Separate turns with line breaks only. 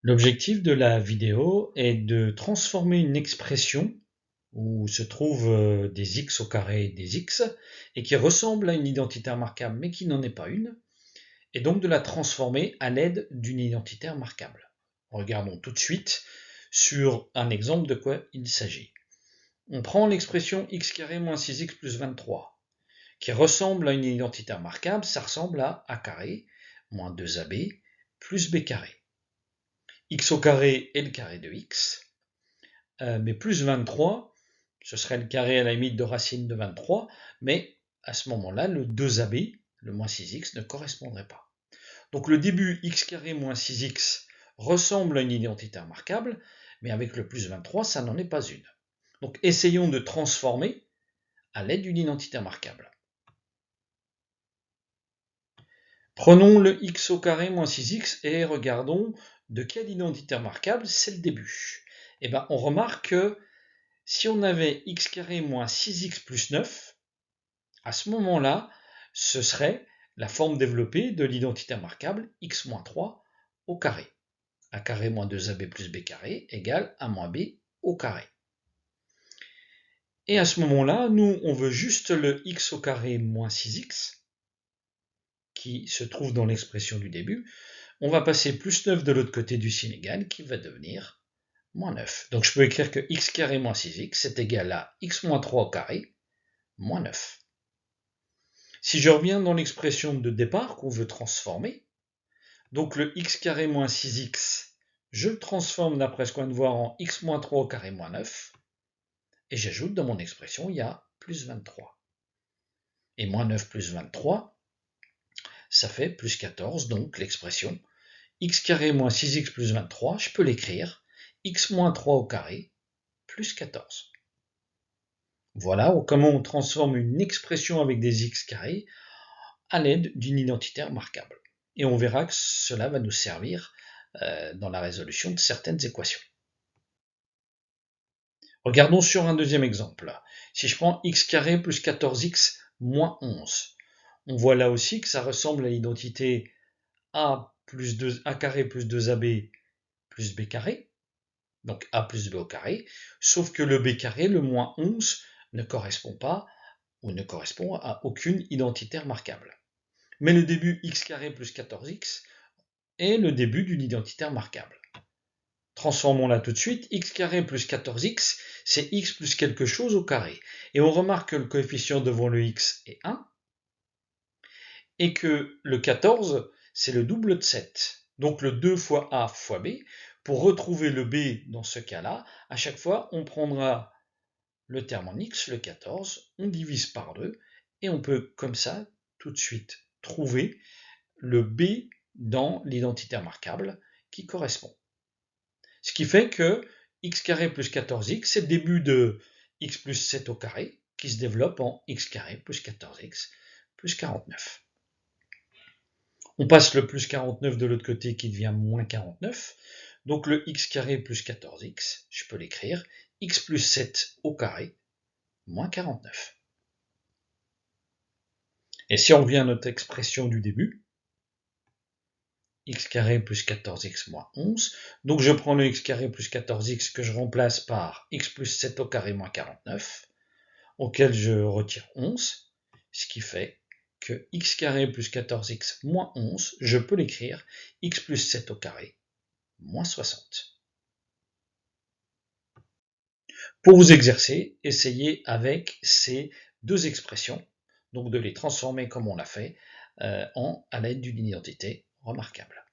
L'objectif de la vidéo est de transformer une expression où se trouvent des x au carré et des x, et qui ressemble à une identité remarquable mais qui n'en est pas une, et donc de la transformer à l'aide d'une identité remarquable. Regardons tout de suite sur un exemple de quoi il s'agit. On prend l'expression x carré moins 6x plus 23, qui ressemble à une identité remarquable, ça ressemble à a carré moins 2ab plus b carré. X au carré est le carré de x, mais plus 23, ce serait le carré à la limite de racine de 23, mais à ce moment-là, le 2ab, le moins 6x, ne correspondrait pas. Donc le début x carré moins 6x ressemble à une identité remarquable, mais avec le plus 23, ça n'en est pas une. Donc essayons de transformer à l'aide d'une identité remarquable. Prenons le x au carré moins 6x et regardons de quelle identité remarquable c'est le début. Et bien, on remarque que si on avait x carré moins 6x plus 9, à ce moment-là, ce serait la forme développée de l'identité remarquable x moins 3 au carré. A carré moins 2ab plus b carré égale a moins b au carré. Et à ce moment-là, nous, on veut juste le x au carré moins 6x, qui se trouve dans l'expression du début. On va passer plus 9 de l'autre côté du signe égal, qui va devenir moins 9. Donc je peux écrire que x carré moins 6x, c'est égal à x moins 3 au carré, moins 9. Si je reviens dans l'expression de départ qu'on veut transformer, donc le x carré moins 6x, je le transforme d'après ce qu'on vient de voir en x moins 3 au carré moins 9, et j'ajoute dans mon expression, il y a plus 23. Et moins 9 plus 23, ça fait plus 14, donc l'expression x carré moins 6x plus 23, je peux l'écrire, x moins 3 au carré plus 14. Voilà comment on transforme une expression avec des x carrés à l'aide d'une identité remarquable. Et on verra que cela va nous servir dans la résolution de certaines équations. Regardons sur un deuxième exemple. Si je prends x carré plus 14x moins 11, on voit là aussi que ça ressemble à l'identité a carré plus 2ab plus b carré, donc a plus b au carré, sauf que le b carré, le moins 11, ne correspond pas ou ne correspond à aucune identité remarquable. Mais le début x carré plus 14x est le début d'une identité remarquable. Transformons-la tout de suite, x carré plus 14x, c'est x plus quelque chose au carré. Et on remarque que le coefficient devant le x est 1, et que le 14, c'est le double de 7. Donc le 2 fois a fois b. Pour retrouver le b dans ce cas-là, à chaque fois, on prendra le terme en x, le 14, on divise par 2, et on peut comme ça, tout de suite, trouver le b dans l'identité remarquable qui correspond. Ce qui fait que x carré plus 14x, c'est le début de x plus 7 au carré, qui se développe en x carré plus 14x plus 49. On passe le plus 49 de l'autre côté qui devient moins 49. Donc le x carré plus 14x, je peux l'écrire, x plus 7 au carré, moins 49. Et si on revient à notre expression du début, x carré plus 14x moins 11. Donc je prends le x carré plus 14x que je remplace par x plus 7 au carré moins 49, auquel je retire 11, ce qui fait que x carré plus 14x moins 11, je peux l'écrire x plus 7 au carré moins 60. Pour vous exercer, essayez avec ces deux expressions, donc de les transformer comme on l'a fait, à l'aide d'une identité remarquable.